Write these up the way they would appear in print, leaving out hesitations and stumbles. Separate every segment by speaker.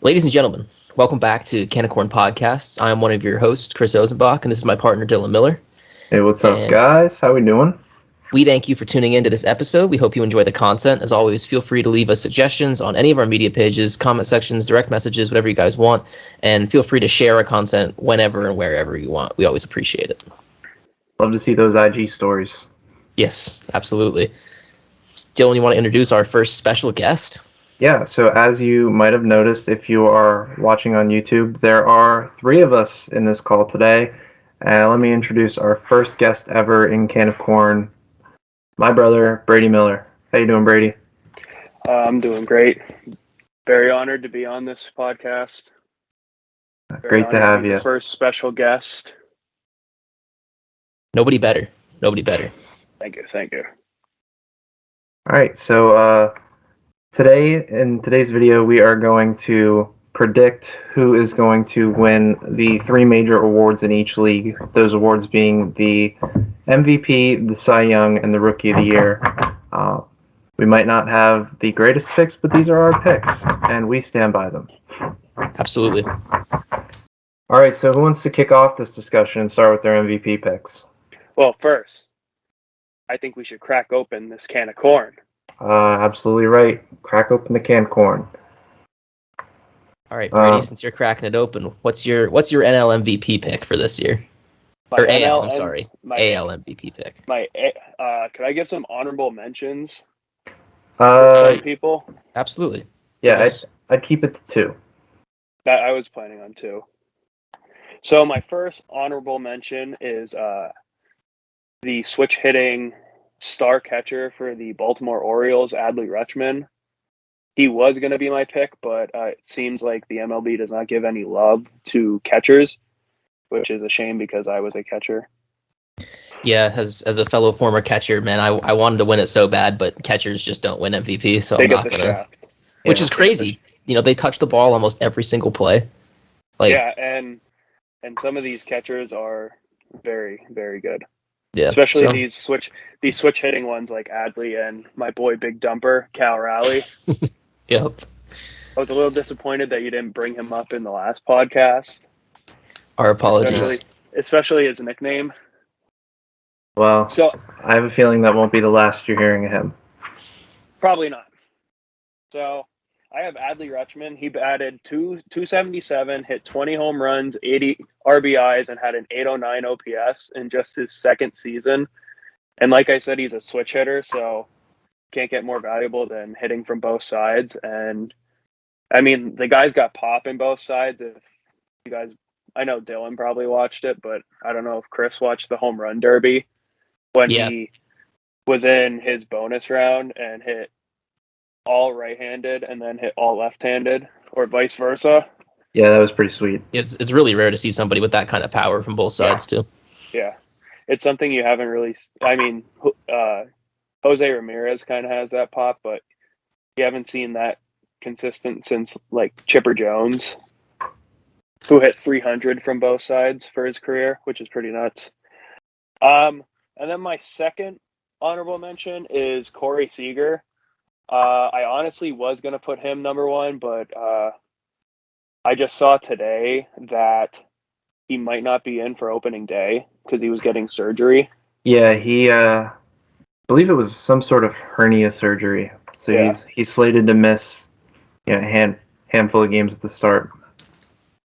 Speaker 1: Ladies and gentlemen, welcome back to Canicorn Podcasts. I'm one of your hosts, Chris Ozenbach, and this is my partner, Dylan Miller.
Speaker 2: Hey, what's up,
Speaker 1: And
Speaker 2: guys? How we doing?
Speaker 1: we thank you for tuning into this episode. We hope you enjoy the content. As always, feel free to leave us suggestions on any of our media pages, comment sections, direct messages, whatever you guys want. And feel free to share our content whenever and wherever you want. We always appreciate it.
Speaker 2: Love to see those IG stories.
Speaker 1: Yes, absolutely. Dylan, you want to introduce our first special guest?
Speaker 2: Yeah, so as you might have noticed if you are watching on YouTube, there are three of us in this call today. Let me introduce our first guest ever in Can of Corn, my brother, Brady Miller. How you doing, Brady?
Speaker 3: I'm doing great. Very honored to be on this podcast.
Speaker 2: Great to have you.
Speaker 3: The first special guest.
Speaker 1: Nobody better. Nobody better.
Speaker 3: Thank you.
Speaker 2: All right, so today, in today's video, we are going to predict who is going to win the three major awards in each league. Those awards being the MVP, the Cy Young, and the Rookie of the Year. We might not have the greatest picks, but these are our picks, and we stand by them.
Speaker 1: Absolutely.
Speaker 2: All right, so who wants to kick off this discussion and start with their MVP picks?
Speaker 3: Well, first, I think we should crack open this can of corn.
Speaker 2: Absolutely right. Crack open the can of corn.
Speaker 1: All right, Brady, since you're cracking it open, what's your NL MVP pick for this year? Or AL, I'm sorry. AL MVP pick.
Speaker 3: Could I give some honorable mentions for some people?
Speaker 1: Absolutely.
Speaker 2: Yeah, I'd keep it to two.
Speaker 3: That I was planning on two. So my first honorable mention is the switch hitting star catcher for the Baltimore Orioles, Adley Rutschman. He was going to be my pick, but it seems like the MLB does not give any love to catchers, which is a shame because I was a catcher.
Speaker 1: Yeah, as a fellow former catcher, man, I wanted to win it so bad, but catchers just don't win MVP, so I'm not gonna.
Speaker 3: Shaft.
Speaker 1: Which is crazy. They touch the ball almost every single play.
Speaker 3: And some of these catchers are very, very good.
Speaker 1: Yeah.
Speaker 3: Especially these switch hitting ones like Adley and my boy Big Dumper, Cal Raleigh.
Speaker 1: Yep.
Speaker 3: I was a little disappointed that you didn't bring him up in the last podcast.
Speaker 1: Our apologies.
Speaker 3: Especially his nickname.
Speaker 2: Well, so I have a feeling that won't be the last you're hearing of him.
Speaker 3: Probably not. So I have Adley Rutschman. He batted 277, hit 20 home runs, 80 RBIs, and had an 809 OPS in just his second season. And like I said, he's a switch hitter, so can't get more valuable than hitting from both sides. And I mean, the guy's got pop in both sides. If you guys, I know Dylan probably watched it, but I don't know if Chris watched the home run derby when he was in his bonus round and hit all right-handed and then hit all left-handed, or vice versa.
Speaker 2: Yeah, that was pretty sweet.
Speaker 1: It's really rare to see somebody with that kind of power from both sides too.
Speaker 3: Yeah, it's something you haven't really. I mean, Jose Ramirez kind of has that pop, but you haven't seen that consistent since like Chipper Jones, who hit 300 from both sides for his career, which is pretty nuts. And then my second honorable mention is Corey Seager. I honestly was going to put him number one, but I just saw today that he might not be in for opening day because he was getting surgery.
Speaker 2: Yeah, he, I believe it was some sort of hernia surgery. So he's slated to miss a handful of games at the start.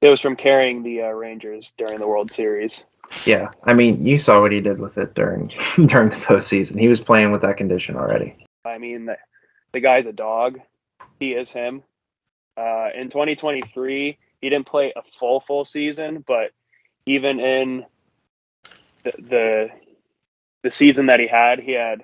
Speaker 3: It was from carrying the Rangers during the World Series.
Speaker 2: Yeah, I mean, you saw what he did with it during the postseason. He was playing with that condition already.
Speaker 3: I mean, the guy's a dog. He is him. In 2023, he didn't play a full season, but even in the season that he had a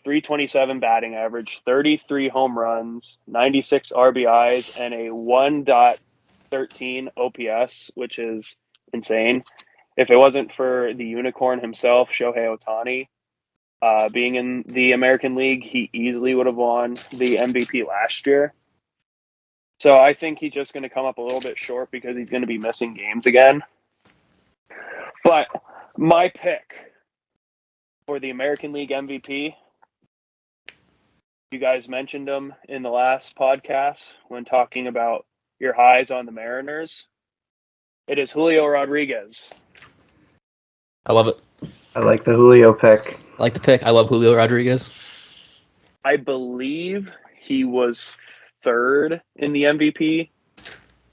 Speaker 3: 327 batting average, 33 home runs, 96 RBIs, and a 1.13 OPS, which is insane. If it wasn't for the unicorn himself, Shohei Ohtani, being in the American League, he easily would have won the MVP last year. So I think he's just going to come up a little bit short because he's going to be missing games again. But my pick for the American League MVP, you guys mentioned him in the last podcast when talking about your highs on the Mariners. It is Julio Rodriguez.
Speaker 1: I love it.
Speaker 2: I like the Julio pick.
Speaker 1: I like the pick. I love Julio Rodriguez.
Speaker 3: I believe he was third in the MVP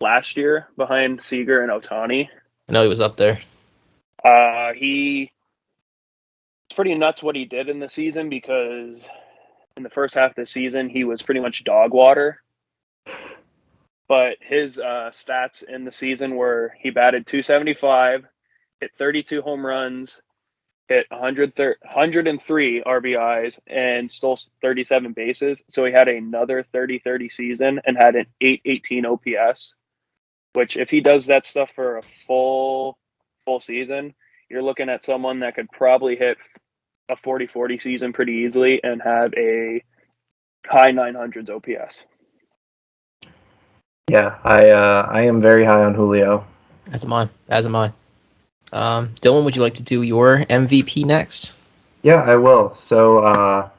Speaker 3: last year behind Seager and Ohtani.
Speaker 1: I know he was up there.
Speaker 3: It's pretty nuts what he did in the season because in the first half of the season he was pretty much dog water. But his stats in the season were he batted .275, hit 32 home runs, hit 103 RBIs, and stole 37 bases. So he had another 30-30 season and had an 818 OPS, which if he does that stuff for a full season, you're looking at someone that could probably hit a 40-40 season pretty easily and have a high 900s OPS.
Speaker 2: Yeah, I am very high on Julio.
Speaker 1: As am I. Dylan, would you like to do your MVP next?
Speaker 2: Yeah, I will. So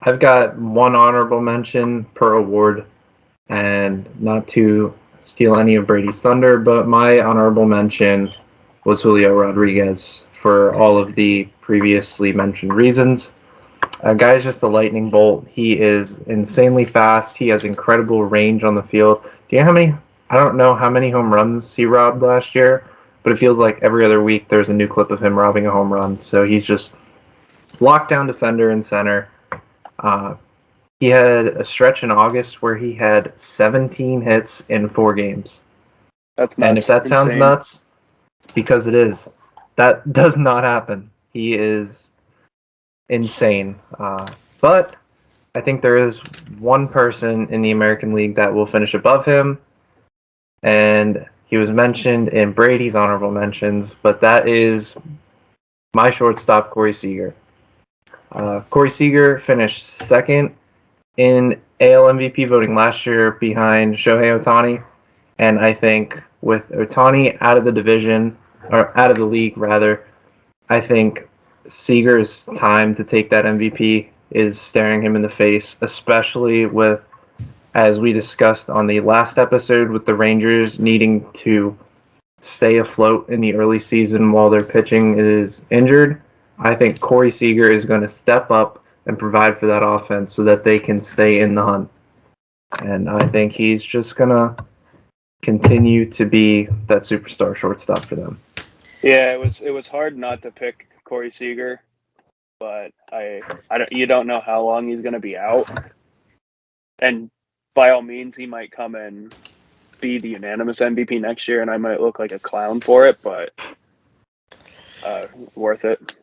Speaker 2: I've got one honorable mention per award, and not to steal any of Brady's thunder, but my honorable mention was Julio Rodriguez for all of the previously mentioned reasons. Guy's just a lightning bolt. He is insanely fast. He has incredible range on the field. Do you know how many? I don't know how many home runs he robbed last year, but it feels like every other week there's a new clip of him robbing a home run. So he's just lockdown defender in center. He had a stretch in August where he had 17 hits in 4 games.
Speaker 3: That's nuts.
Speaker 2: And if that sounds nuts, it's because it is. That does not happen. He is insane. But I think there is one person in the American League that will finish above him, and he was mentioned in Brady's honorable mentions, but that is my shortstop, Corey Seager. Corey Seager finished second in AL MVP voting last year behind Shohei Ohtani, and I think with Ohtani out of the division, or out of the league rather, I think Seager's time to take that MVP is staring him in the face, especially with, as we discussed on the last episode, with the Rangers needing to stay afloat in the early season while their pitching is injured. I think Corey Seager is going to step up and provide for that offense so that they can stay in the hunt. And I think he's just going to continue to be that superstar shortstop for them.
Speaker 3: Yeah, it was hard not to pick Corey Seager, but you don't know how long he's going to be out, and by all means he might come and be the unanimous MVP next year, and I might look like a clown for it, but worth it.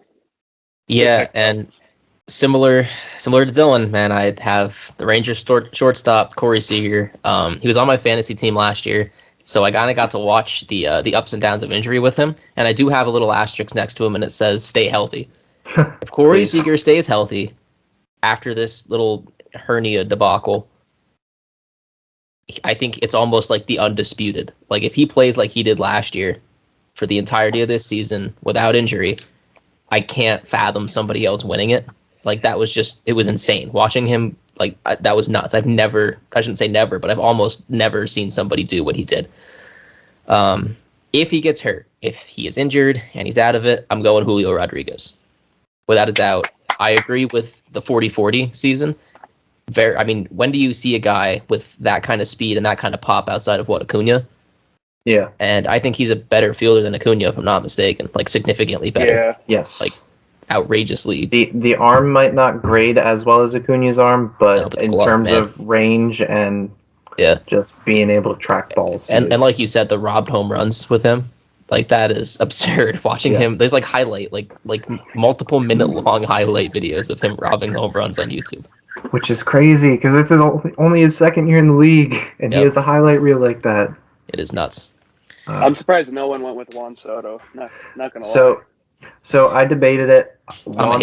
Speaker 1: Yeah, and similar to Dylan, man, I'd have the Rangers shortstop Corey Seager. He was on my fantasy team last year, so I kind of got to watch the ups and downs of injury with him, and I do have a little asterisk next to him, and it says "Stay healthy." If Corey Seager stays healthy after this little hernia debacle, I think it's almost like the undisputed. Like if he plays like he did last year for the entirety of this season without injury, I can't fathom somebody else winning it. Like that was it was insane. Watching him, like that was nuts. I shouldn't say never, but I've almost never seen somebody do what he did. If he gets hurt, if he is injured and he's out of it, I'm going Julio Rodriguez. Without a doubt. I agree with the 40-40 season. When do you see a guy with that kind of speed and that kind of pop outside of Acuna?
Speaker 2: Yeah.
Speaker 1: And I think he's a better fielder than Acuna, if I'm not mistaken. Like significantly better.
Speaker 3: Yeah.
Speaker 2: Yes.
Speaker 1: Like outrageously.
Speaker 2: The arm might not grade as well as Acuna's arm, but in terms of range and just being able to track balls.
Speaker 1: And like you said, the robbed home runs with him, like that is absurd. Watching him, there's like multiple minute long highlight videos of him robbing home runs on YouTube.
Speaker 2: Which is crazy because it's only his second year in the league, and he has a highlight reel like that.
Speaker 1: It is nuts.
Speaker 3: I'm surprised no one went with Juan Soto. Not gonna lie.
Speaker 2: So I debated it. Juan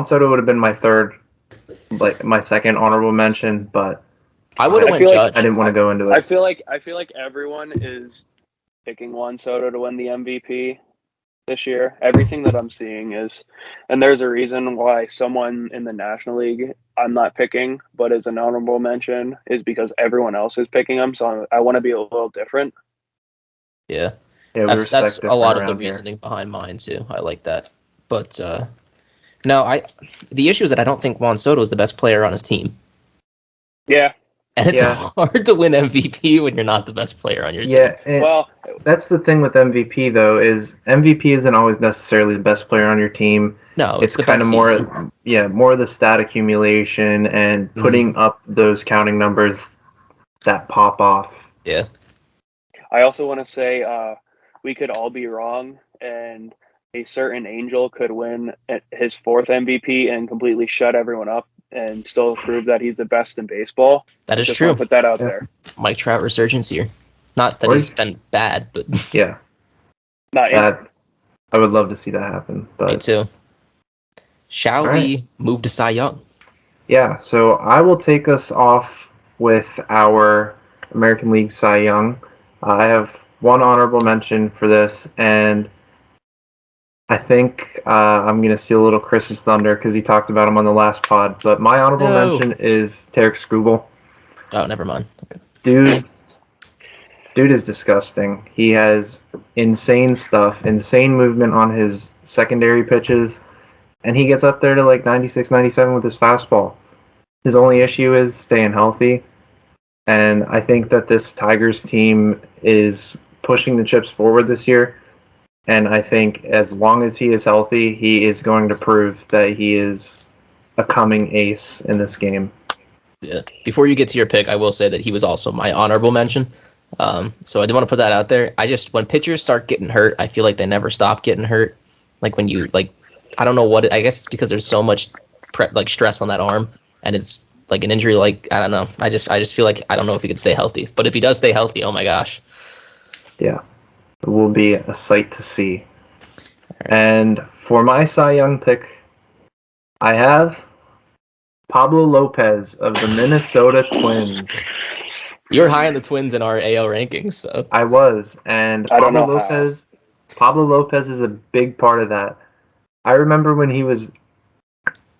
Speaker 2: Soto would have been my third, like my second honorable mention, but
Speaker 1: I would have went Judge.
Speaker 2: I didn't want to go into it.
Speaker 3: I feel like everyone is picking Juan Soto to win the MVP this year. Everything that I'm seeing is, and there's a reason why someone in the National League I'm not picking, but as an honorable mention is because everyone else is picking him. So I want to be a little different.
Speaker 1: Yeah.
Speaker 2: Yeah, we
Speaker 1: That's
Speaker 2: respect
Speaker 1: a
Speaker 2: different
Speaker 1: lot of the
Speaker 2: around here.
Speaker 1: reasoning behind mine too. I like that. But no, the issue is that I don't think Juan Soto is the best player on his team.
Speaker 3: Yeah.
Speaker 1: And it's
Speaker 2: Yeah.
Speaker 1: hard to win MVP when you're not the best player on your team.
Speaker 2: Yeah, and
Speaker 3: Well,
Speaker 2: that's the thing with MVP though, is MVP isn't always necessarily the best player on your team.
Speaker 1: No,
Speaker 2: It's
Speaker 1: the
Speaker 2: kind
Speaker 1: best
Speaker 2: of more,
Speaker 1: season.
Speaker 2: more of the stat accumulation and putting up those counting numbers that pop off.
Speaker 1: Yeah.
Speaker 3: I also want to say we could all be wrong, and a certain Angel could win his 4th MVP and completely shut everyone up and still prove that he's the best in baseball.
Speaker 1: That is
Speaker 3: Just
Speaker 1: true.
Speaker 3: want to put that out
Speaker 2: Yeah.
Speaker 3: there.
Speaker 1: Mike Trout resurgence here. Not that
Speaker 2: Or
Speaker 1: he's
Speaker 2: he-
Speaker 1: been bad, but
Speaker 2: Yeah,
Speaker 3: Not in,
Speaker 2: that I would love to see that happen.
Speaker 1: me
Speaker 2: But
Speaker 1: too. Shall
Speaker 2: All right.
Speaker 1: we move to Cy Young?
Speaker 2: yeah, so I will take us off with our American League Cy Young. I have one honorable mention for this, and I think I'm going to steal a little Chris's thunder because he talked about him on the last pod. But my honorable
Speaker 1: No.
Speaker 2: mention is Tarek Skubal.
Speaker 1: Oh, never mind. Okay.
Speaker 2: Dude is disgusting. He has insane stuff, insane movement on his secondary pitches, and he gets up there to like 96, 97 with his fastball. His only issue is staying healthy, and I think that this Tigers team is pushing the chips forward this year. And I think as long as he is healthy, he is going to prove that he is a coming ace in this game.
Speaker 1: Yeah. Before you get to your pick, I will say that he was also my honorable mention. So I do want to put that out there. When pitchers start getting hurt, I feel like they never stop getting hurt. Like when you I don't know I guess it's because there's so much stress on that arm, and it's like an injury. Like I don't know. I just feel like I don't know if he could stay healthy. But if he does stay healthy, oh my gosh.
Speaker 2: Yeah, it will be a sight to see. And for my Cy Young pick, I have Pablo Lopez of the Minnesota Twins.
Speaker 1: You're high on the Twins in our AL rankings, so
Speaker 2: I was, and
Speaker 3: I don't
Speaker 2: Pablo
Speaker 3: know how.
Speaker 2: Lopez is a big part of that. I remember when he was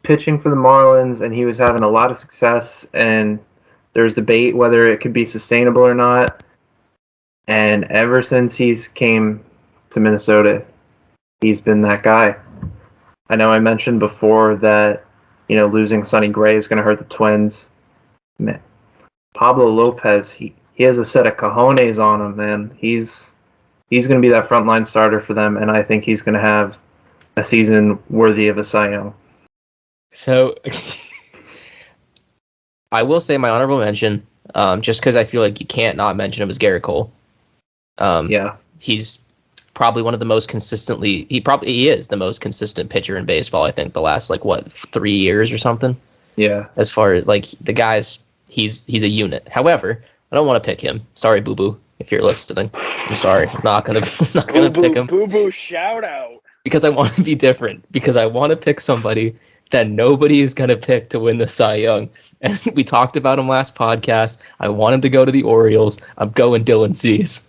Speaker 2: pitching for the Marlins and he was having a lot of success, and there was debate whether it could be sustainable or not. And ever since he's came to Minnesota, he's been that guy. I know I mentioned before that, losing Sonny Gray is going to hurt the Twins. Man, Pablo Lopez, he has a set of cojones on him, man. He's going to be that frontline starter for them, and I think he's going to have a season worthy of a Cy Young.
Speaker 1: So I will say my honorable mention, just because I feel like you can't not mention him, is Garrett Cole.
Speaker 2: Yeah.
Speaker 1: He's probably one of the most he is the most consistent pitcher in baseball, I think, the last 3 years or something.
Speaker 2: Yeah.
Speaker 1: As far as the guys, he's a unit. However, I don't want to pick him. Sorry, Boo Boo, if you're listening. I'm sorry. I'm not gonna pick him.
Speaker 3: Boo boo shout out.
Speaker 1: Because I want to be different. Because I want to pick somebody that nobody is going to pick to win the Cy Young. And we talked about him last podcast. I want him to go to the Orioles. I'm going Dylan Cease.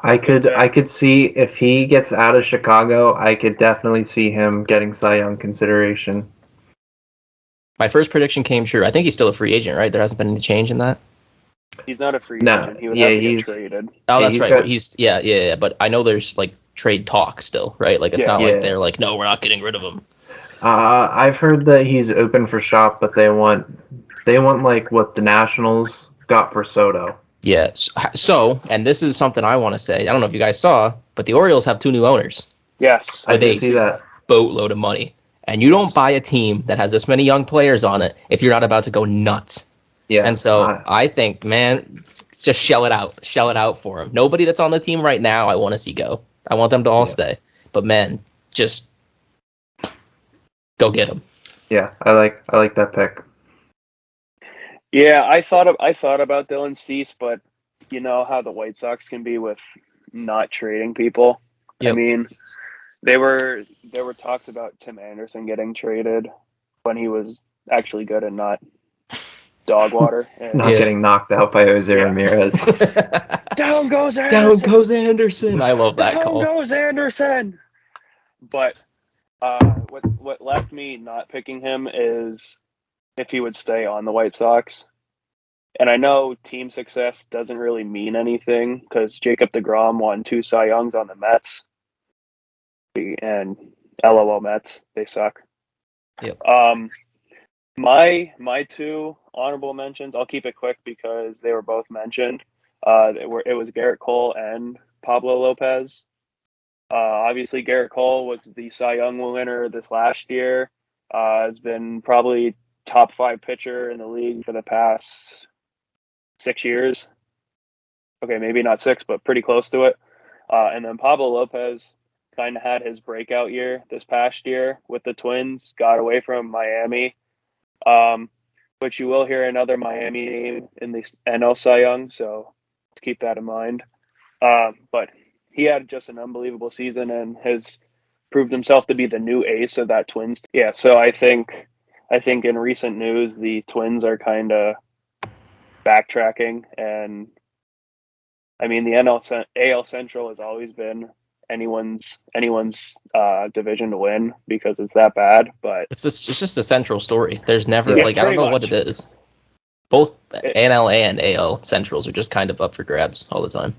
Speaker 2: I could see if he gets out of Chicago, I could definitely see him getting Cy Young consideration.
Speaker 1: My first prediction came true. I think he's still a free agent, right? There hasn't been any change in that.
Speaker 3: He's not a free
Speaker 2: No,
Speaker 3: agent. He would
Speaker 2: yeah,
Speaker 3: have to get
Speaker 2: he's-
Speaker 3: traded.
Speaker 1: Oh,
Speaker 2: Yeah,
Speaker 1: that's
Speaker 2: he's
Speaker 1: right.
Speaker 2: got-
Speaker 1: He's yeah. But I know there's trade talk still, right? It's not
Speaker 2: Yeah.
Speaker 1: like they're no, we're not getting rid of him.
Speaker 2: I've heard that he's open for shop, but they want what the Nationals got for Soto.
Speaker 1: Yeah. So, and this is something I want to say. I don't know if you guys saw, but the Orioles have 2 new owners.
Speaker 3: Yes.
Speaker 2: I
Speaker 1: With
Speaker 2: did
Speaker 1: a
Speaker 2: see that.
Speaker 1: boatload of money. And you don't buy a team that has this many young players on it if you're not about to go nuts.
Speaker 2: Yeah.
Speaker 1: And so I think, man, just shell it out for him. Nobody that's on the team right now I want to see go. I want them to all stay. But man, just go get them.
Speaker 2: Yeah, I like that pick.
Speaker 3: Yeah, I thought about Dylan Cease, but you know how the White Sox can be with not trading people.
Speaker 1: Yep.
Speaker 3: I mean, there were talks about Tim Anderson getting traded when he was actually good and not dog water. And
Speaker 2: Not getting knocked out by Jose Ramirez.
Speaker 3: down goes Anderson.
Speaker 1: Down goes Anderson. I love that
Speaker 3: Down
Speaker 1: call.
Speaker 3: goes Anderson. But what left me not picking him is if he would stay on the White Sox. And I know team success doesn't really mean anything because Jacob deGrom won 2 Cy Youngs on the Mets. And LOL Mets, they suck.
Speaker 1: Yep.
Speaker 3: My 2 honorable mentions, I'll keep it quick because they were both mentioned. It was Garrett Cole and Pablo Lopez. Obviously, Garrett Cole was the Cy Young winner this last year. Has been probably top 5 pitcher in the league for the past 6 years. Okay, maybe not 6, but pretty close to it. And then Pablo Lopez kind of had his breakout year this past year with the Twins, got away from Miami. But you will hear another Miami name in the NL Cy Young, so let's keep that in mind. But he had just an unbelievable season and has proved himself to be the new ace of that Twins. Yeah, so I think in recent news the Twins are kind of backtracking, and I mean the AL Central has always been anyone's division to win because it's that bad. But
Speaker 1: It's just a central story. There's never
Speaker 3: Yeah,
Speaker 1: I don't know what
Speaker 3: much.
Speaker 1: it is. Both NL and AL Centrals are just kind of up for grabs all the time.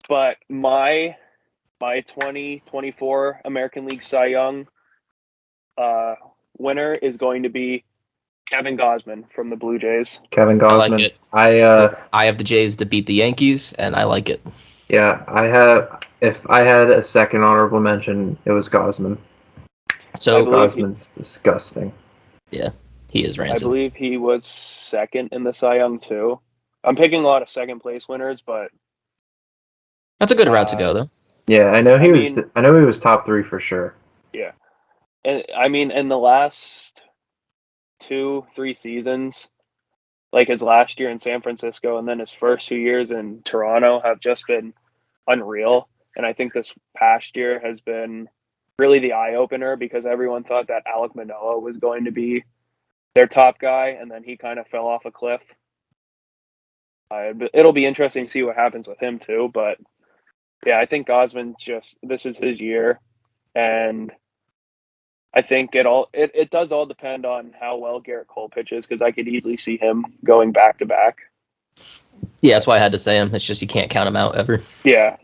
Speaker 3: But my 2024 American League Cy Young winner is going to be Kevin Gausman from the Blue Jays.
Speaker 2: Kevin Gausman.
Speaker 1: I like it. I have the Jays to beat the Yankees, and I like it.
Speaker 2: Yeah, if I had a second honorable mention, it was Gausman.
Speaker 1: So
Speaker 2: Gausman's disgusting.
Speaker 1: Yeah, he is rancid.
Speaker 3: I believe he was second in the Cy Young too. I'm picking a lot of second place winners, but
Speaker 1: that's a good route to go, though.
Speaker 2: Yeah, I know he was top 3 for sure.
Speaker 3: Yeah, and I mean in the last 2-3 seasons, like his last year in San Francisco and then his first 2 years in Toronto have just been unreal. And I think this past year has been really the eye-opener because everyone thought that Alek Manoah was going to be their top guy, and then he kind of fell off a cliff. It'll be interesting to see what happens with him too, but yeah, I think Gausman this is his year, and I think it does all depend on how well Garrett Cole pitches because I could easily see him going back to back.
Speaker 1: Yeah, that's why I had to say him. It's just you can't count him out ever.
Speaker 3: Yeah,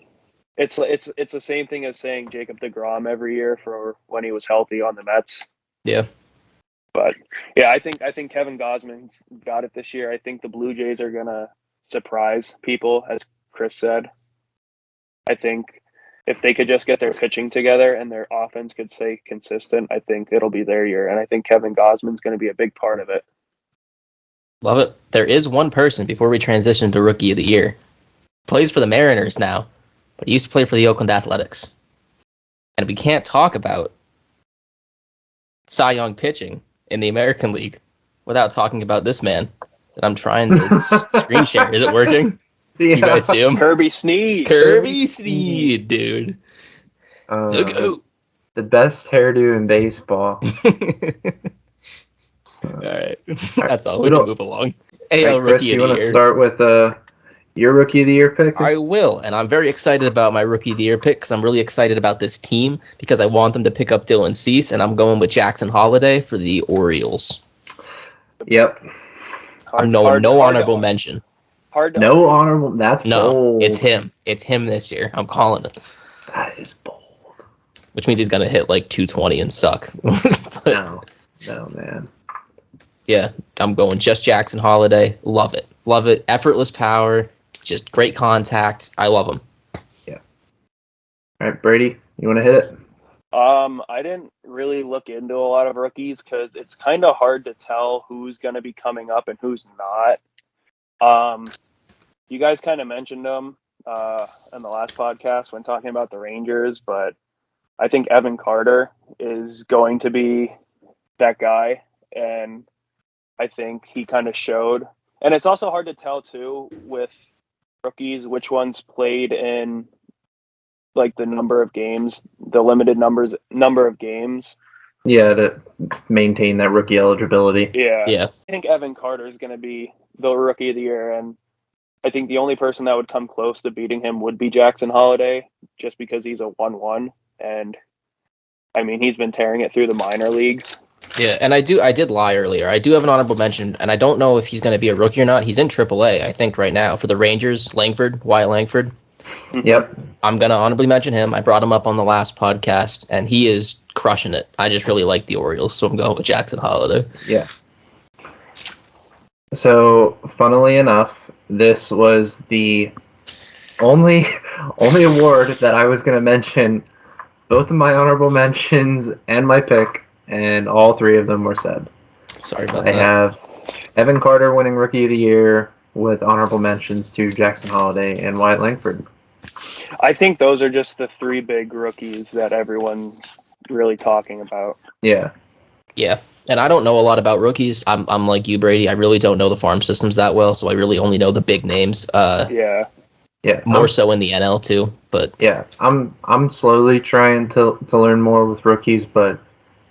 Speaker 3: it's the same thing as saying Jacob deGrom every year for when he was healthy on the Mets.
Speaker 1: Yeah.
Speaker 3: But yeah, I think Kevin Gausman's got it this year. I think the Blue Jays are gonna surprise people, as Chris said. I think if they could just get their pitching together and their offense could stay consistent, I think it'll be their year. And I think Kevin Gausman's going to be a big part of it.
Speaker 1: Love it. There is one person before we transition to Rookie of the Year. Plays for the Mariners now, but he used to play for the Oakland Athletics. And we can't talk about Cy Young pitching in the American League without talking about this man that I'm trying to screen share. Is it working?
Speaker 2: Yeah.
Speaker 1: You guys see him?
Speaker 3: Kirby Snead.
Speaker 1: Kirby Snead, dude.
Speaker 2: The best hairdo in baseball.
Speaker 1: All right. That's all. We can move along. AL
Speaker 2: Chris,
Speaker 1: Rookie of the Year.
Speaker 2: You want to start with your Rookie of the Year pick?
Speaker 1: I will, and I'm very excited about my Rookie of the Year pick because I'm really excited about this team because I want them to pick up Dylan Cease, and I'm going with Jackson Holiday for the Orioles.
Speaker 2: Yep.
Speaker 1: No honorable mention.
Speaker 2: No honorable. That's bold.
Speaker 1: It's him. It's him this year. I'm calling it.
Speaker 2: That is bold.
Speaker 1: Which means he's gonna hit like 220 and suck.
Speaker 2: No, man.
Speaker 1: Yeah, I'm going just Jackson Holiday. Love it. Effortless power. Just great contact. I love him.
Speaker 2: Yeah. All right, Brady, you want to hit it?
Speaker 3: I didn't really look into a lot of rookies because it's kind of hard to tell who's going to be coming up and who's not. You guys kind of mentioned them in the last podcast when talking about the Rangers, but I think Evan Carter is going to be that guy, and I think he kind of showed. And it's also hard to tell too with rookies which ones played in like the number of games, the limited number of games.
Speaker 2: Yeah, to maintain that rookie eligibility.
Speaker 1: Yeah.
Speaker 3: I think Evan Carter is going to be the Rookie of the Year, and I think the only person that would come close to beating him would be Jackson Holiday, just because he's a 1-1, and I mean he's been tearing it through the minor leagues.
Speaker 1: Yeah, and I did lie earlier. I do have an honorable mention, and I don't know if he's going to be a rookie or not. He's in AAA, I think, right now for the Rangers. Wyatt Langford.
Speaker 2: Yep.
Speaker 1: I'm going to honorably mention him. I brought him up on the last podcast, and he is crushing it. I just really like the Orioles, so I'm going with Jackson Holiday.
Speaker 2: Yeah. So, funnily enough, this was the only award that I was going to mention. Both of my honorable mentions and my pick, and all three of them were said.
Speaker 1: Sorry about
Speaker 2: I
Speaker 1: that.
Speaker 2: have Evan Carter winning Rookie of the Year with honorable mentions to Jackson Holiday and Wyatt Langford.
Speaker 3: I think those are just the three big rookies that everyone's really talking about.
Speaker 2: Yeah.
Speaker 1: Yeah, and I don't know a lot about rookies. I'm like you, Brady. I really don't know the farm systems that well, so I really only know the big names.
Speaker 3: Yeah.
Speaker 2: Yeah.
Speaker 1: More so in the NL too, but
Speaker 2: yeah, I'm slowly trying to learn more with rookies, but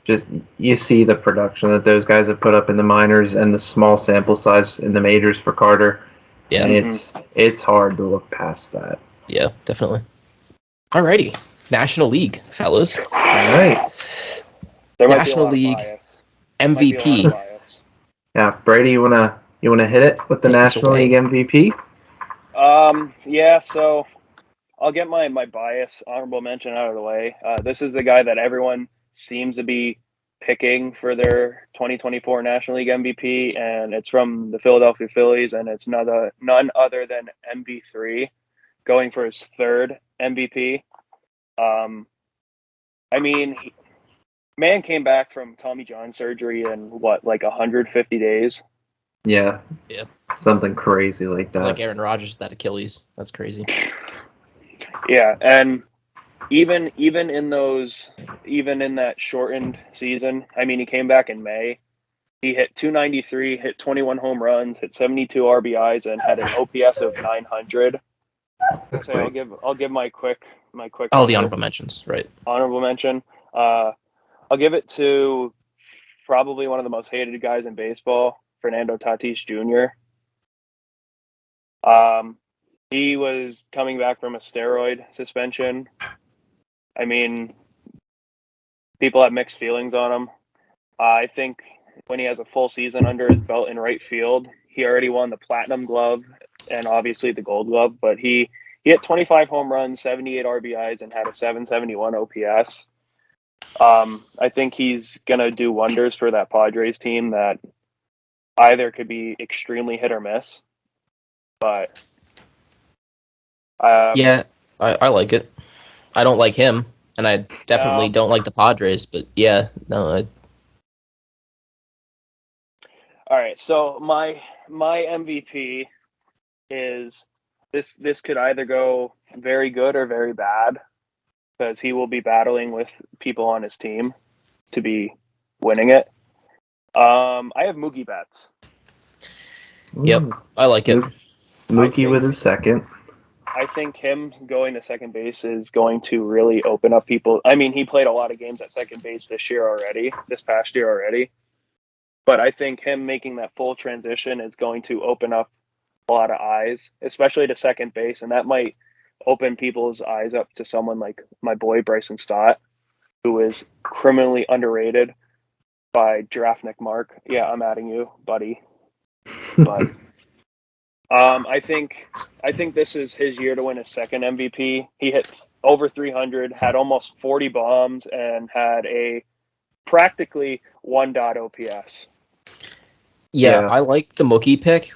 Speaker 2: just you see the production that those guys have put up in the minors and the small sample size in the majors for Carter.
Speaker 1: yeah,
Speaker 2: And it's hard to look past that.
Speaker 1: yeah, definitely. Alrighty, National League, fellas.
Speaker 2: All right.
Speaker 3: There might
Speaker 1: National
Speaker 3: be a
Speaker 1: League
Speaker 3: lot of bias. Might be a lot
Speaker 1: MVP.
Speaker 3: of bias.
Speaker 2: Yeah, Brady, you wanna hit it with the
Speaker 1: Take us
Speaker 2: National
Speaker 1: away.
Speaker 2: League MVP?
Speaker 3: Yeah, so I'll get my bias honorable mention out of the way. This is the guy that everyone seems to be picking for their 2024 National League MVP, and it's from the Philadelphia Phillies, and it's none other than MB3 going for his third MVP. I mean, man came back from Tommy John surgery in like 150 days.
Speaker 2: Yeah.
Speaker 1: Yep.
Speaker 2: Something crazy like that.
Speaker 1: It's like Aaron Rodgers with that Achilles. That's crazy.
Speaker 3: Yeah, and even in that shortened season, I mean, he came back in May. He hit 293, hit 21 home runs, hit 72 RBIs, and had an OPS of 900. So I'll give my quick.
Speaker 1: Oh, the honorable mentions, right?
Speaker 3: Honorable mention. I'll give it to probably one of the most hated guys in baseball, Fernando Tatis Jr. He was coming back from a steroid suspension. I mean, people have mixed feelings on him. I think when he has a full season under his belt in right field, he already won the Platinum Glove and obviously the Gold Glove, but he hit 25 home runs, 78 RBIs, and had a 771 OPS. I think he's going to do wonders for that Padres team that either could be extremely hit or miss. But
Speaker 1: yeah, I like it. I don't like him, and I definitely don't like the Padres. But yeah, no.
Speaker 3: All right, so my MVP is this could either go very good or very bad because he will be battling with people on his team to be winning it. I have Mookie Betts.
Speaker 1: Yep, I like it.
Speaker 2: Mookie with his second.
Speaker 3: I think him going to second base is going to really open up people. I mean, he played a lot of games at second base this past year already. But I think him making that full transition is going to open up a lot of eyes, especially to second base. And that might open people's eyes up to someone like my boy Bryson Stott, who is criminally underrated by Draftnik Mark. Yeah, I'm adding you, buddy. But I think this is his year to win his second MVP. He hit over 300, had almost 40 bombs, and had a practically 1 OPS.
Speaker 1: Yeah, I like the Mookie pick,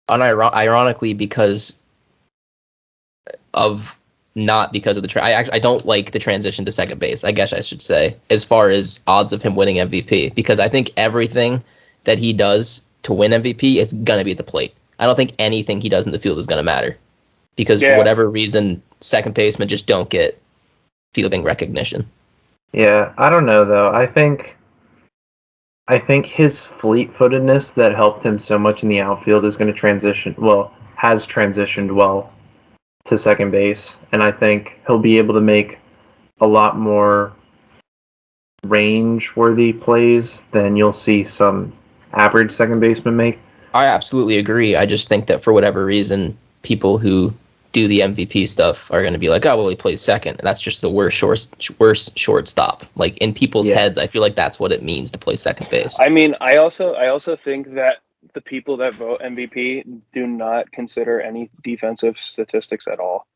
Speaker 1: ironically because of not because of the I don't like the transition to second base. I guess I should say, as far as odds of him winning MVP, because I think everything that he does to win MVP is gonna be at the plate. I don't think anything he does in the field is gonna matter, because for whatever reason, second basemen just don't get fielding recognition.
Speaker 2: Yeah, I don't know though. I think his fleet-footedness that helped him so much in the outfield is going to has transitioned well to second base, and I think he'll be able to make a lot more range-worthy plays than you'll see some average second baseman make.
Speaker 1: I absolutely agree. I just think that for whatever reason, people who do the MVP stuff are going to be like, oh, well, he plays second. And that's just the worst shortstop. Like in people's heads, I feel like that's what it means to play second base.
Speaker 3: I mean, I also think that the people that vote MVP do not consider any defensive statistics at all.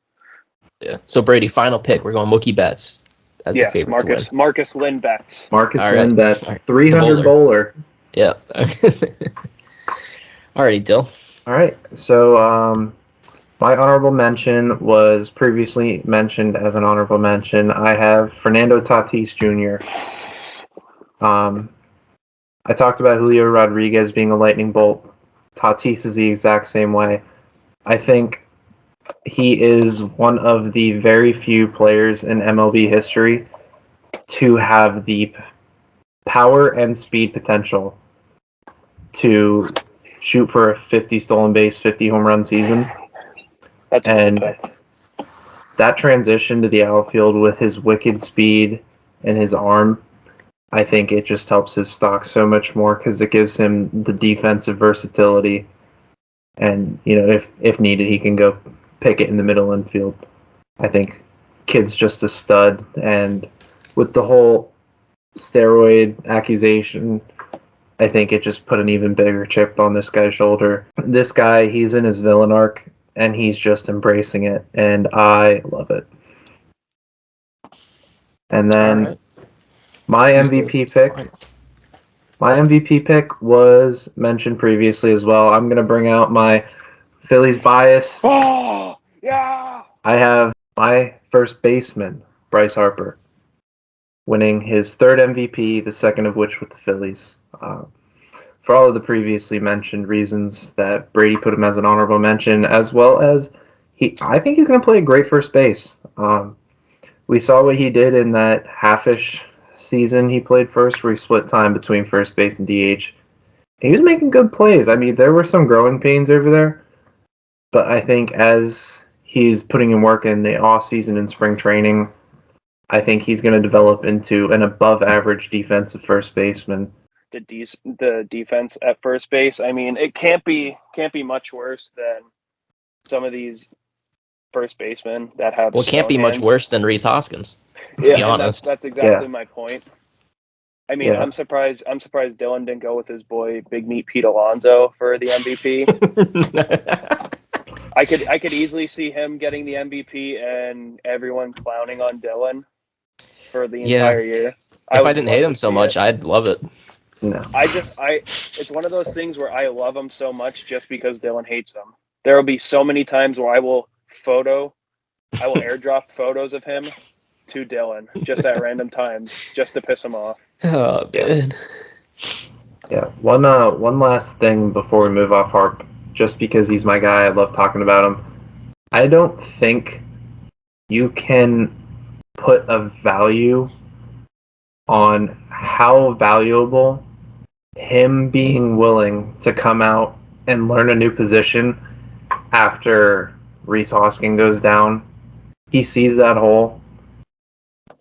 Speaker 1: Yeah. So Brady, final pick. We're going Mookie Betts as the favorite to win.
Speaker 3: Marcus Lynn Betts.
Speaker 2: Lynn Betts, 300 bowler.
Speaker 1: Yeah. Alrighty, Dill.
Speaker 2: All right. So my honorable mention was previously mentioned as an honorable mention. I have Fernando Tatis Jr. I talked about Julio Rodriguez being a lightning bolt. Tatis is the exact same way. I think he is one of the very few players in MLB history to have the power and speed potential to shoot for a 50 stolen base, 50 home run season. And that transition to the outfield with his wicked speed and his arm, I think it just helps his stock so much more because it gives him the defensive versatility. And, if needed, he can go pick it in the middle infield. I think kid's just a stud. And with the whole steroid accusation, I think it just put an even bigger chip on this guy's shoulder. This guy, he's in his villain arc, and he's just embracing it, and I love it. And then my MVP pick was mentioned previously as well. I'm going to bring out my Phillies bias.
Speaker 3: Oh, yeah!
Speaker 2: I have my first baseman, Bryce Harper, winning his third MVP, the second of which with the Phillies. For all of the previously mentioned reasons that Brady put him as an honorable mention, as well as I think he's going to play a great first base. We saw what he did in that half-ish season he played first, where he split time between first base and DH. He was making good plays. I mean, there were some growing pains over there, but I think as he's putting in work in the off-season and spring training, I think he's going to develop into an above-average defensive first baseman.
Speaker 3: The defense at first base, I mean, it can't be much worse than some of these first basemen that have.
Speaker 1: Well, it can't be much worse than Rhys Hoskins. To be honest,
Speaker 3: that's exactly my point. I mean, I'm surprised Dylan didn't go with his boy Big Meat Pete Alonso for the MVP. I could easily see him getting the MVP and everyone clowning on Dylan for the entire year.
Speaker 1: If I didn't hate him so much, I'd love it.
Speaker 2: No.
Speaker 3: It's one of those things where I love him so much just because Dylan hates him. There will be so many times where I will airdrop photos of him to Dylan just at random times just to piss him off.
Speaker 1: Oh, good.
Speaker 2: Yeah. One last thing before we move off Harp, just because he's my guy, I love talking about him. I don't think you can put a value on how valuable him being willing to come out and learn a new position after Rhys Hoskins goes down. He sees that hole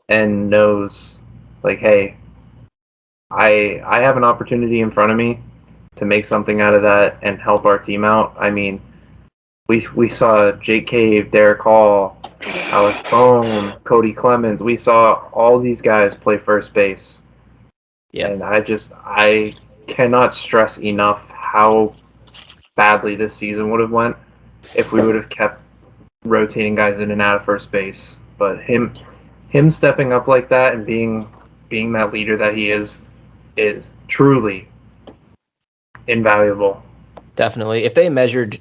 Speaker 2: and knows, like, hey, I have an opportunity in front of me to make something out of that and help our team out. I mean, we saw Jake Cave, Derek Hall, Alex Bone, Cody Clemens. We saw all these guys play first base.
Speaker 1: Yeah.
Speaker 2: And I cannot stress enough how badly this season would have went if we would have kept rotating guys in and out of first base. But him stepping up like that and being that leader that he is truly invaluable.
Speaker 1: Definitely. If they measured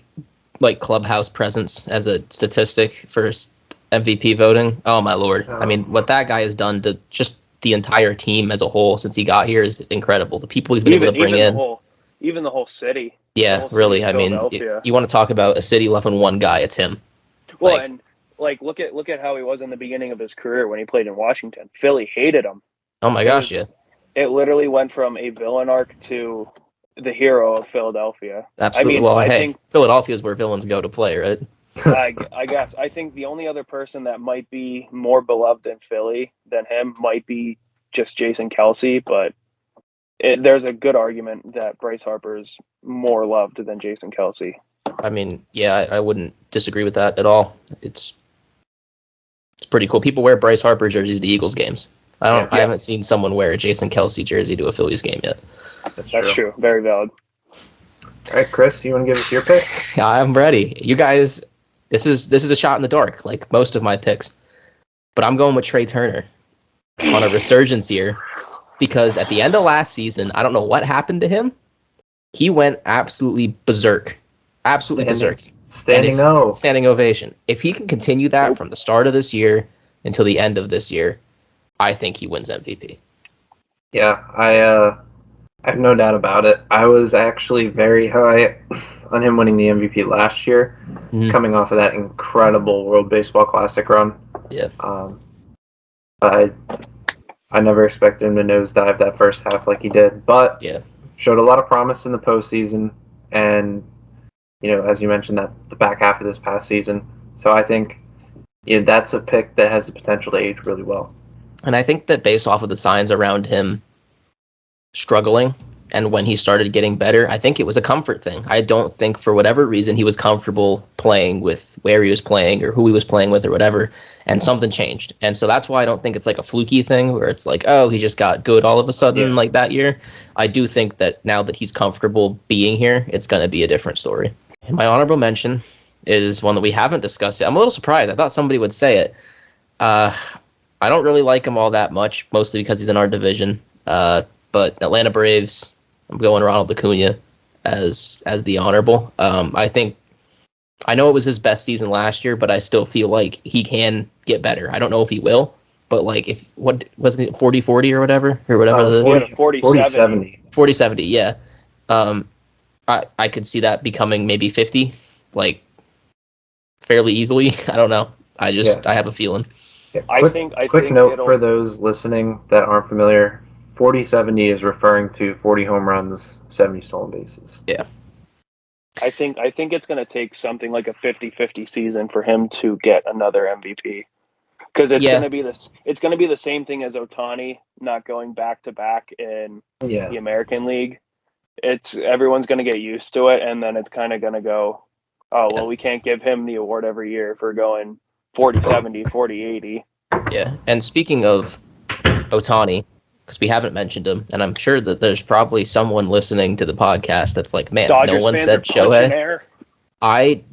Speaker 1: like clubhouse presence as a statistic for MVP voting, oh my lord. I mean, what that guy has done to just the entire team as a whole since he got here is incredible. The people he's been able to bring in.
Speaker 3: Even the whole city.
Speaker 1: Yeah, really. I mean, you want to talk about a city left on one guy, it's him.
Speaker 3: Well, and look at how he was in the beginning of his career when he played in Washington. Philly hated him.
Speaker 1: Oh my gosh, yeah.
Speaker 3: It literally went from a villain arc to the hero of Philadelphia.
Speaker 1: Absolutely.
Speaker 3: I mean,
Speaker 1: I think Philadelphia is where villains go to play, right?
Speaker 3: I guess. I think the only other person that might be more beloved in Philly than him might be just Jason Kelce, but there's a good argument that Bryce Harper is more loved than Jason Kelce.
Speaker 1: I mean, yeah, I wouldn't disagree with that at all. It's pretty cool. People wear Bryce Harper jerseys to Eagles games. I haven't seen someone wear a Jason Kelsey jersey to a Phillies game yet.
Speaker 3: That's true. Very valid.
Speaker 2: All right, Chris, you want to give us your pick?
Speaker 1: I'm ready. You guys, this is a shot in the dark, like most of my picks. But I'm going with Trey Turner on a resurgence year because at the end of last season, I don't know what happened to him. He went absolutely berserk. Absolutely berserk.
Speaker 2: Standing
Speaker 1: ovation. If he can continue that from the start of this year until the end of this year, I think he wins MVP.
Speaker 2: Yeah, I have no doubt about it. I was actually very high on him winning the MVP last year, coming off of that incredible World Baseball Classic run.
Speaker 1: Yeah.
Speaker 2: I never expected him to nosedive that first half like he did, but showed a lot of promise in the postseason, and as you mentioned, that the back half of this past season. So I think that's a pick that has the potential to age really well.
Speaker 1: And I think that based off of the signs around him struggling and when he started getting better, I think it was a comfort thing. I don't think for whatever reason he was comfortable playing with where he was playing or who he was playing with or whatever, and something changed. And so that's why I don't think it's like a fluky thing where it's like, oh, he just got good all of a sudden like that year. I do think that now that he's comfortable being here, it's going to be a different story. And my honorable mention is one that we haven't discussed yet. I'm a little surprised. I thought somebody would say it. I don't really like him all that much, mostly because he's in our division. But Atlanta Braves, I'm going Ronald Acuna as the honorable. I know it was his best season last year, but I still feel like he can get better. I don't know if he will, but like if what wasn't it 40-40 or whatever the
Speaker 3: 40-70.
Speaker 1: 40-70, yeah. I could see that becoming maybe 50, like fairly easily. I don't know. I have a feeling.
Speaker 2: Yeah, quick note for those listening that aren't familiar. 40-70 is referring to 40 home runs, 70 stolen bases.
Speaker 1: Yeah.
Speaker 3: I think it's going to take something like a 50-50 season for him to get another MVP. Because it's going to be this. It's going to be the same thing as Ohtani not going back to back in the American League. Everyone's going to get used to it, and then it's kind of going to go, oh well, we can't give him the award every year for going 40-70, 40-80.
Speaker 1: Yeah, and speaking of Ohtani, because we haven't mentioned him, and I'm sure that there's probably someone listening to the podcast that's like, man,
Speaker 3: Dodgers
Speaker 1: no one said Shohei. I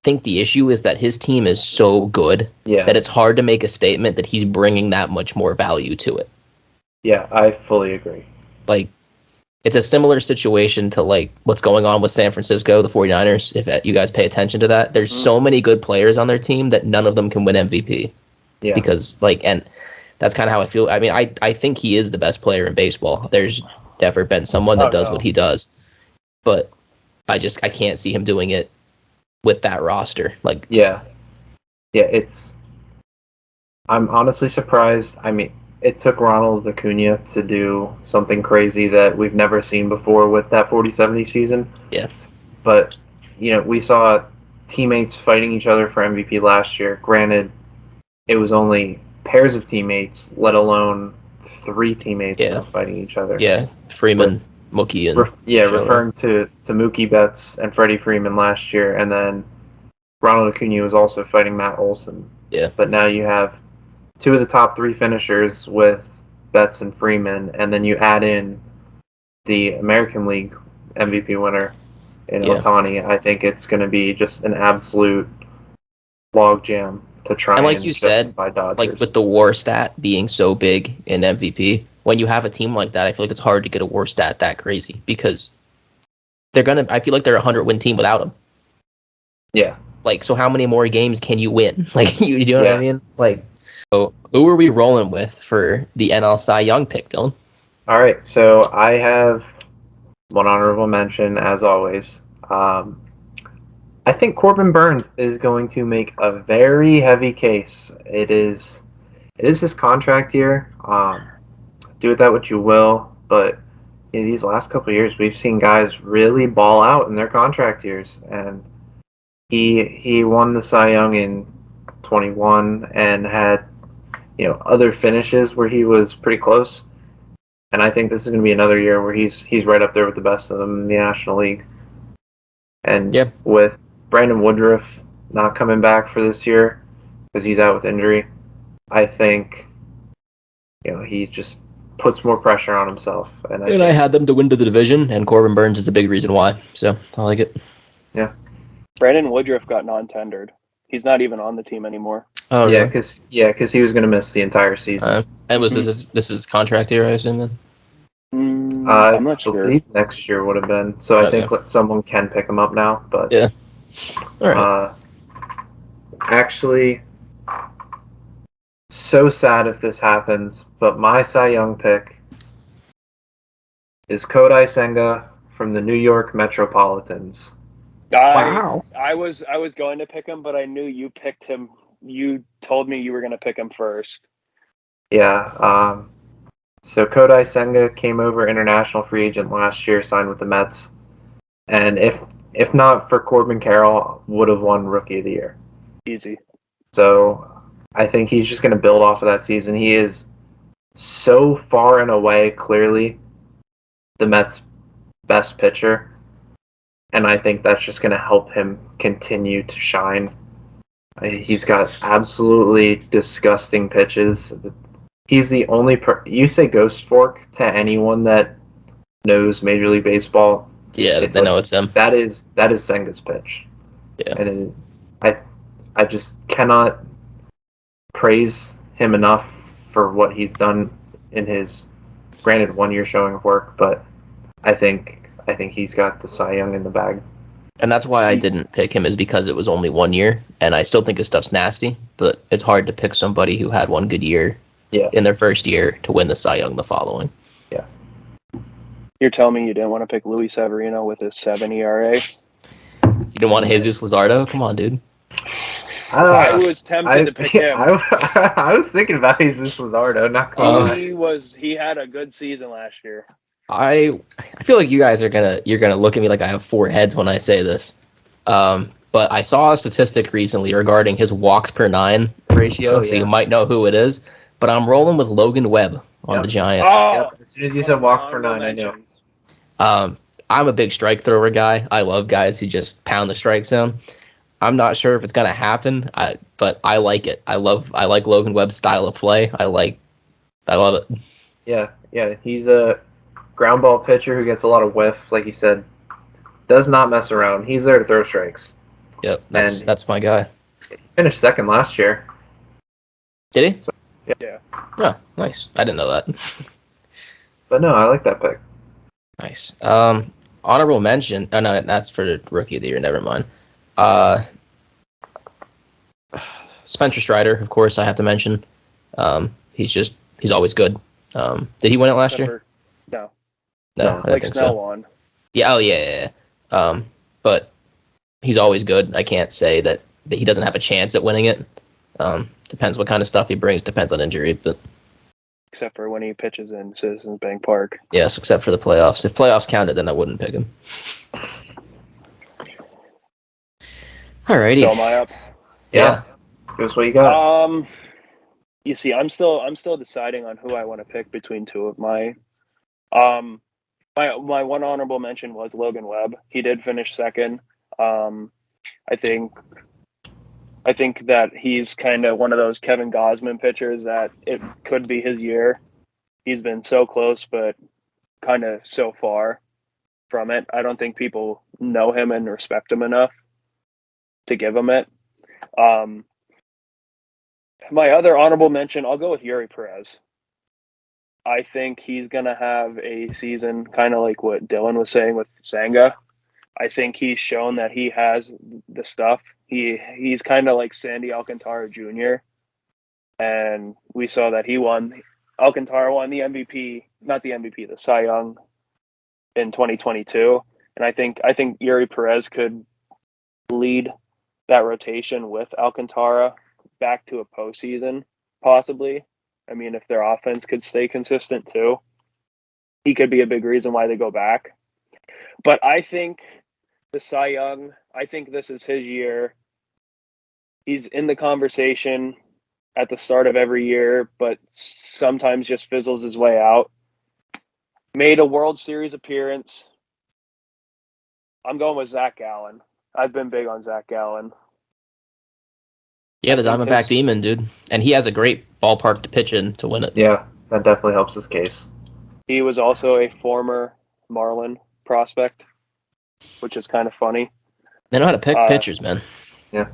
Speaker 1: think the issue is that his team is so good that it's hard to make a statement that he's bringing that much more value to it.
Speaker 2: Yeah, I fully agree.
Speaker 1: Like, it's a similar situation to like what's going on with San Francisco, the 49ers, if you guys pay attention to that. There's so many good players on their team that none of them can win MVP. Yeah. Because, like, and that's kind of how I feel. I mean, I think he is the best player in baseball. There's never been someone that does what he does. But I can't see him doing it with that roster. Like,
Speaker 2: I'm honestly surprised. I mean, it took Ronald Acuna to do something crazy that we've never seen before with that 40-70 season.
Speaker 1: Yeah.
Speaker 2: But, we saw teammates fighting each other for MVP last year. Granted, it was only pairs of teammates, let alone three teammates fighting each other.
Speaker 1: Yeah, Freeman, Mookie, and
Speaker 2: referring to Mookie Betts and Freddie Freeman last year, and then Ronald Acuna was also fighting Matt Olson.
Speaker 1: Yeah.
Speaker 2: But now you have two of the top three finishers with Betts and Freeman, and then you add in the American League MVP winner in Ohtani. I think it's going to be just an absolute logjam to try
Speaker 1: and like you said, like with the WAR stat being so big in MVP, when you have a team like that, I feel like it's hard to get a WAR stat that crazy because I feel like they're a 100-win team without him.
Speaker 2: Yeah.
Speaker 1: Like, so how many more games can you win? Like, you know what I mean? Like, so who are we rolling with for the NL Cy Young pick, Dylan?
Speaker 2: All right, so I have one honorable mention, as always. I think Corbin Burnes is going to make a very heavy case. It is his contract year. Do with that what you will, but in these last couple of years, we've seen guys really ball out in their contract years, and he won the Cy Young in 21 and had other finishes where he was pretty close. And I think this is going to be another year where he's right up there with the best of them in the National League. And with Brandon Woodruff not coming back for this year because he's out with injury, I think he just puts more pressure on himself. And
Speaker 1: I had them to win the division, and Corbin Burns is a big reason why. So I like it.
Speaker 2: Yeah.
Speaker 3: Brandon Woodruff got non-tendered. He's not even on the team anymore.
Speaker 1: Oh,
Speaker 2: yeah,
Speaker 1: really?
Speaker 2: because he was going to miss the entire season.
Speaker 1: And was this is contract year, I assume then?
Speaker 3: I'm not sure.
Speaker 2: I believe next year would have been. So I think someone can pick him up now. But
Speaker 1: yeah. All right.
Speaker 2: Actually, so sad if this happens, but my Cy Young pick is Kodai Senga from the New York Metropolitans.
Speaker 1: Wow.
Speaker 3: I was going to pick him, but I knew you picked him. You told me you were going to pick him first.
Speaker 2: Yeah. So Kodai Senga came over international free agent last year, signed with the Mets, and if not for Corbin Carroll, would have won Rookie of the Year.
Speaker 3: Easy.
Speaker 2: So I think he's just going to build off of that season. He is so far and away clearly the Mets' best pitcher, and I think that's just going to help him continue to shine. He's got absolutely disgusting pitches. He's the only you say ghost fork to anyone that knows Major League Baseball.
Speaker 1: Yeah, they know it's him.
Speaker 2: That is Senga's pitch.
Speaker 1: Yeah.
Speaker 2: And I just cannot praise him enough for what he's done in his granted 1 year showing of work, but I think he's got the Cy Young in the bag.
Speaker 1: And that's why I didn't pick him, is because it was only 1 year, and I still think his stuff's nasty, but it's hard to pick somebody who had one good year in their first year to win the Cy Young the following.
Speaker 2: Yeah.
Speaker 3: You're telling me you didn't want to pick Luis Severino with his 7 ERA?
Speaker 1: You didn't want Jesus Luzardo? Come on, dude.
Speaker 3: I was tempted to pick him.
Speaker 2: I was thinking about Jesus Luzardo. Not gonna lie.
Speaker 3: He had a good season last year.
Speaker 1: I feel like you guys are gonna look at me like I have 4 heads when I say this. But I saw a statistic recently regarding his walks per 9 ratio, so you might know who it is. But I'm rolling with Logan Webb on the Giants.
Speaker 2: As soon as you said walks per 9, I knew.
Speaker 1: I'm a big strike thrower guy. I love guys who just pound the strike zone. I'm not sure if it's gonna happen, but I like it. I like Logan Webb's style of play. I love it.
Speaker 2: Yeah. He's a ground ball pitcher who gets a lot of whiff, like you said. Does not mess around. He's there to throw strikes.
Speaker 1: Yep, that's my guy.
Speaker 2: He finished second last year.
Speaker 1: Did he?
Speaker 2: So,
Speaker 3: yeah.
Speaker 1: Oh, nice. I didn't know that.
Speaker 2: But no, I like that pick.
Speaker 1: Nice. Honorable mention. Oh no, that's for the Rookie of the Year. Never mind. Spencer Strider, of course, I have to mention. He's always good. Did he win it last year?
Speaker 3: No.
Speaker 1: No, I don't think
Speaker 3: Snell
Speaker 1: so.
Speaker 3: won.
Speaker 1: Yeah. Oh yeah. But he's always good. I can't say that he doesn't have a chance at winning it. Depends what kind of stuff he brings. Depends on injury, but.
Speaker 3: Except for when he pitches in Citizens Bank Park.
Speaker 1: Yes, except for the playoffs. If playoffs counted, then I wouldn't pick him. Alrighty.
Speaker 3: So am I up?
Speaker 2: Yeah. Give us what you got.
Speaker 3: You see, I'm still deciding on who I want to pick between two of my. My one honorable mention was Logan Webb. He did finish second. I think that he's kind of one of those Kevin Gausman pitchers that it could be his year. He's been so close, but kind of so far from it. I don't think people know him and respect him enough to give him it. My other honorable mention, I'll go with Yuri Perez. I think he's going to have a season kind of like what Dylan was saying with Senga. I think he's shown that he has the stuff. He's kind of like Sandy Alcantara Jr. And we saw that Alcantara won the MVP, not the MVP, the Cy Young in 2022. And I think Yuri Perez could lead that rotation with Alcantara back to a postseason, possibly. I mean, if their offense could stay consistent too, he could be a big reason why they go back. But I think the Cy Young, I think this is his year. He's in the conversation at the start of every year, but sometimes just fizzles his way out. Made a World Series appearance. I'm going with Zach Gallen. I've been big on Zach Gallen.
Speaker 1: Yeah, the
Speaker 3: I think
Speaker 1: Diamondback Demon, dude. And he has a great ballpark to pitch in to win it.
Speaker 2: Yeah, that definitely helps his case.
Speaker 3: He was also a former Marlin prospect, which is kind of funny.
Speaker 1: They know how to pick pitchers, man.
Speaker 2: Yeah.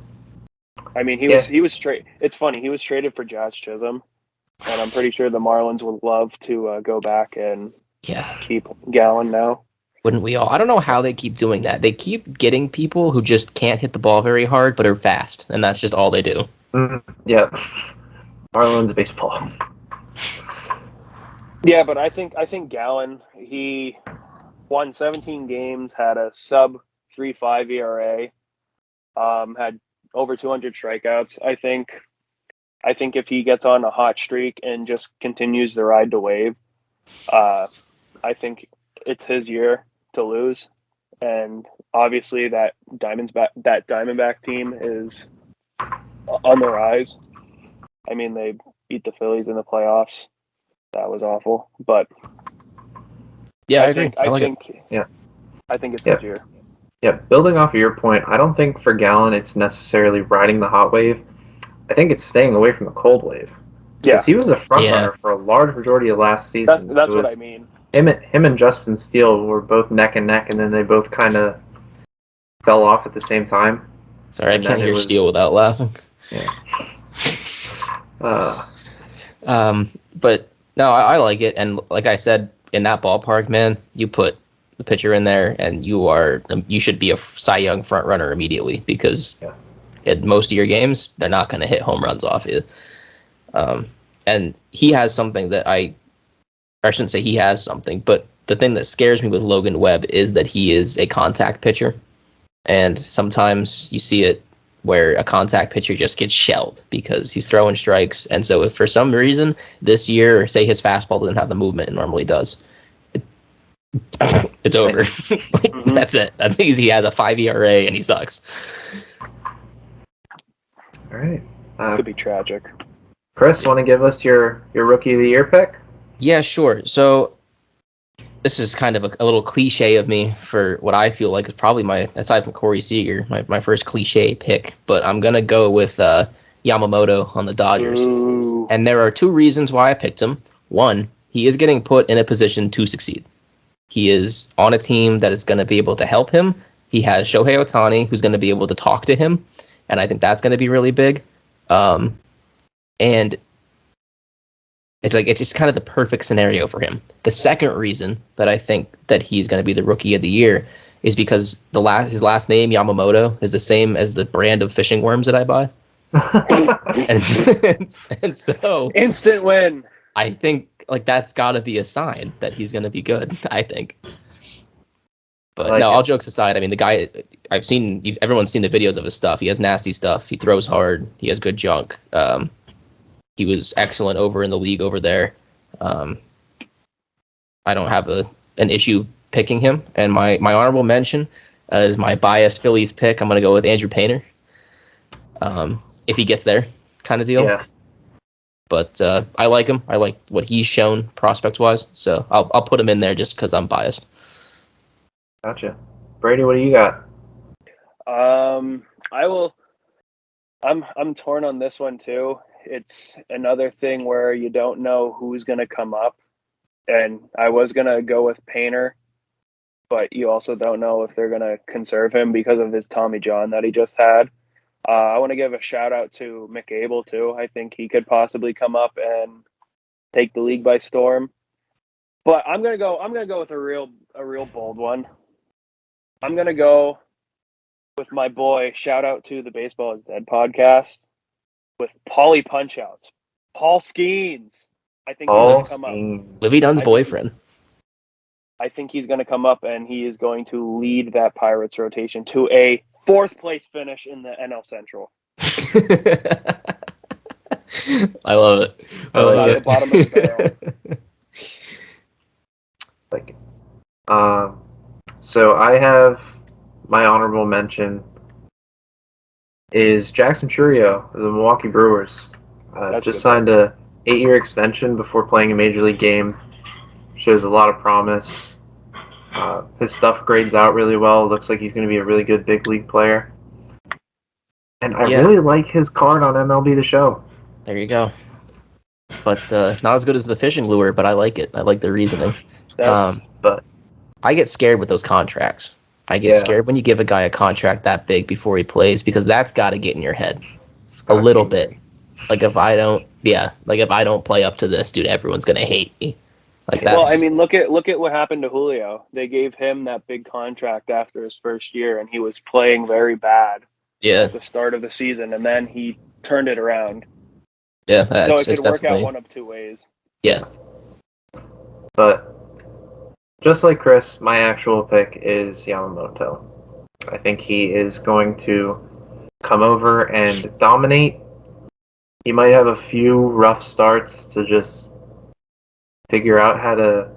Speaker 3: I mean, he was straight. It's funny. He was traded for Jazz Chisholm, and I'm pretty sure the Marlins would love to go back and keep Gallen now.
Speaker 1: Wouldn't we all? I don't know how they keep doing that. They keep getting people who just can't hit the ball very hard, but are fast, and that's just all they do.
Speaker 2: Yeah. Marlins baseball.
Speaker 3: Yeah, but I think Gallen, he won 17 games, had a sub 3.5 ERA, had over 200 strikeouts. I think if he gets on a hot streak and just continues to ride the wave, I think it's his year to lose. And obviously that Diamondback team is on the rise. I mean, they beat the Phillies in the playoffs. That was awful, but
Speaker 1: yeah, I agree.
Speaker 3: I think it's his year.
Speaker 2: Yeah, building off of your point, I don't think for Gallen it's necessarily riding the hot wave. I think it's staying away from the cold wave.
Speaker 3: Yeah,
Speaker 2: Because he was a front runner for a large majority of last season.
Speaker 3: That's what I mean.
Speaker 2: Him and Justin Steele were both neck and neck, and then they both kind of fell off at the same time.
Speaker 1: Sorry, I can't hear Steele without laughing.
Speaker 2: Yeah.
Speaker 1: But no, I like it, and like I said, in that ballpark, man, you put the pitcher in there, and you should be a Cy Young front runner immediately because in most of your games, they're not going to hit home runs off you. And he has something that I shouldn't say he has something, but the thing that scares me with Logan Webb is that he is a contact pitcher. And sometimes you see it where a contact pitcher just gets shelled because he's throwing strikes. And so if for some reason this year, say his fastball doesn't have the movement it normally does, it's over. That's it. That means he has a 5 ERA and he sucks.
Speaker 2: All right.
Speaker 3: Could be tragic.
Speaker 2: Chris, want to give us your Rookie of the Year pick?
Speaker 1: Yeah, sure. So this is kind of a little cliche of me for what I feel like is probably aside from Corey Seager, my first cliche pick. But I'm going to go with Yamamoto on the Dodgers.
Speaker 3: Ooh.
Speaker 1: And there are two reasons why I picked him. One, he is getting put in a position to succeed. He is on a team that is going to be able to help him. He has Shohei Ohtani, who's going to be able to talk to him. And I think that's going to be really big. And it's just kind of the perfect scenario for him. The second reason that I think that he's going to be the Rookie of the Year is because his last name, Yamamoto, is the same as the brand of fishing worms that I buy. and so
Speaker 3: instant win.
Speaker 1: I think that's got to be a sign that he's going to be good, I think. But all jokes aside, I mean, the guy, everyone's seen the videos of his stuff. He has nasty stuff. He throws hard. He has good junk. He was excellent over in the league over there. I don't have an issue picking him. And my honorable mention is my biased Phillies pick. I'm going to go with Andrew Painter. If he gets there, kind of deal.
Speaker 2: Yeah.
Speaker 1: But I like him. I like what he's shown prospects-wise. So I'll put him in there just because I'm biased.
Speaker 2: Gotcha. Brady, what do you got?
Speaker 3: I will. I'm torn on this one too. It's another thing where you don't know who's going to come up. And I was going to go with Painter, but you also don't know if they're going to conserve him because of his Tommy John that he just had. I want to give a shout out to McAble too. I think he could possibly come up and take the league by storm. But I'm going to go with a real bold one. I'm going to go with my boy, shout out to the Baseball is Dead podcast, with Paulie Punchouts. Paul Skeens. I think he's going to come up.
Speaker 1: Livy Dunn's boyfriend.
Speaker 3: I think he's going to come up and he is going to lead that Pirates rotation to a 4th place finish in the NL Central.
Speaker 1: I love it. I like it.
Speaker 3: The bottom of the barrel.
Speaker 2: So I have my honorable mention is Jackson Chourio of the Milwaukee Brewers. Just signed a 8-year extension before playing a major league game. Shows a lot of promise. His stuff grades out really well. Looks like he's going to be a really good big league player. And I really like his card on MLB The Show.
Speaker 1: There you go. But not as good as the fishing lure, but I like it. I like the reasoning.
Speaker 2: But
Speaker 1: I get scared with those contracts. I get scared when you give a guy a contract that big before he plays, because that's got to get in your head a little bit. Like if I don't play up to this, dude, everyone's gonna hate me. Like that's.
Speaker 3: Well, I mean, look at what happened to Julio. They gave him that big contract after his first year, and he was playing very bad at the start of the season, and then he turned it around.
Speaker 1: Yeah,
Speaker 3: so it could work out one of two ways.
Speaker 1: Yeah.
Speaker 2: But just like Chris, my actual pick is Yamamoto. I think he is going to come over and dominate. He might have a few rough starts to just figure out how to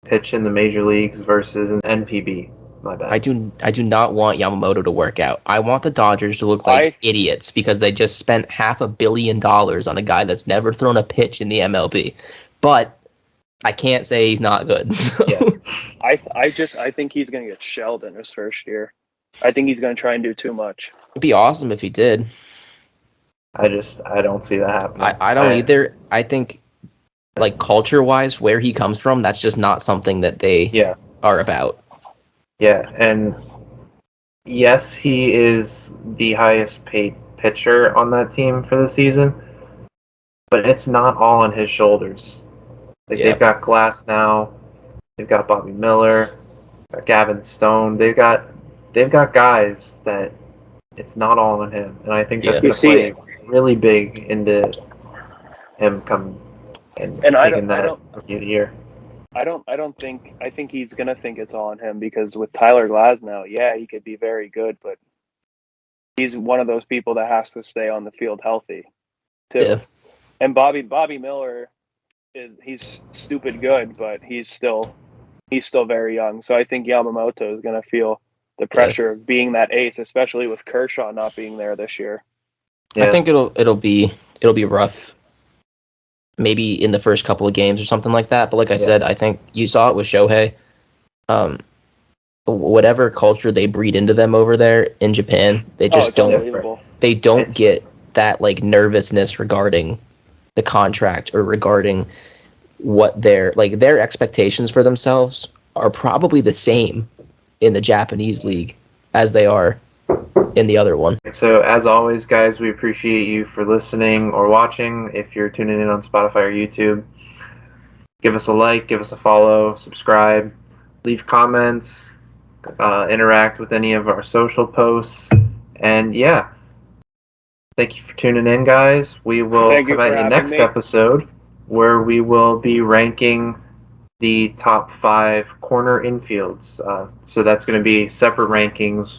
Speaker 2: pitch in the major leagues versus an NPB. My bad.
Speaker 1: I do not want Yamamoto to work out. I want the Dodgers to look like idiots because they just spent $500 million on a guy that's never thrown a pitch in the MLB. But I can't say he's not good. So.
Speaker 3: Yeah. I think he's going to get shelled in his first year. I think he's going to try and do too much.
Speaker 1: It'd be awesome if he did.
Speaker 2: I don't see that happening.
Speaker 1: I don't either. I think, like, culture-wise, where he comes from, that's just not something that they are about.
Speaker 2: Yeah, and yes, he is the highest paid pitcher on that team for the season, but it's not all on his shoulders. Like they've got Glass now, they've got Bobby Miller, Gavin Stone. They've got guys that it's not all on him, and I think that's going to play really big into him coming and taking that Rookie of the Year.
Speaker 3: I think he's gonna think it's all on him because with Tyler Glasnow, he could be very good, but he's one of those people that has to stay on the field healthy too. Yeah. And Bobby Miller he's stupid good, but he's still very young. So I think Yamamoto is gonna feel the pressure of being that ace, especially with Kershaw not being there this year.
Speaker 1: Yeah. I think it'll be rough. Maybe in the first couple of games or something like that. But like I said, I think you saw it with Shohei. Whatever culture they breed into them over there in Japan, they just don't get that like nervousness regarding the contract or regarding what their expectations for themselves are probably the same in the Japanese league as they are in the other one.
Speaker 2: So as always, guys, we appreciate you for listening or watching. If you're tuning in on Spotify or YouTube, give us a like, give us a follow, subscribe, leave comments, interact with any of our social posts, and thank you for tuning in, guys. We will come at you next episode where we will be ranking the top 5 corner infields. So that's going to be separate rankings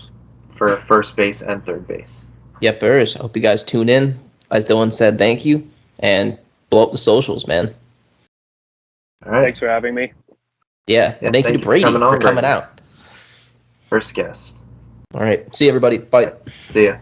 Speaker 2: for first base and third base.
Speaker 1: Yep, there is. I hope you guys tune in. As Dylan said, thank you, and blow up the socials, man.
Speaker 2: All right.
Speaker 3: Thanks for having me.
Speaker 1: Yeah, and thank you to Brady for coming out.
Speaker 2: First guest.
Speaker 1: All right. See you, everybody. Bye.
Speaker 2: See ya.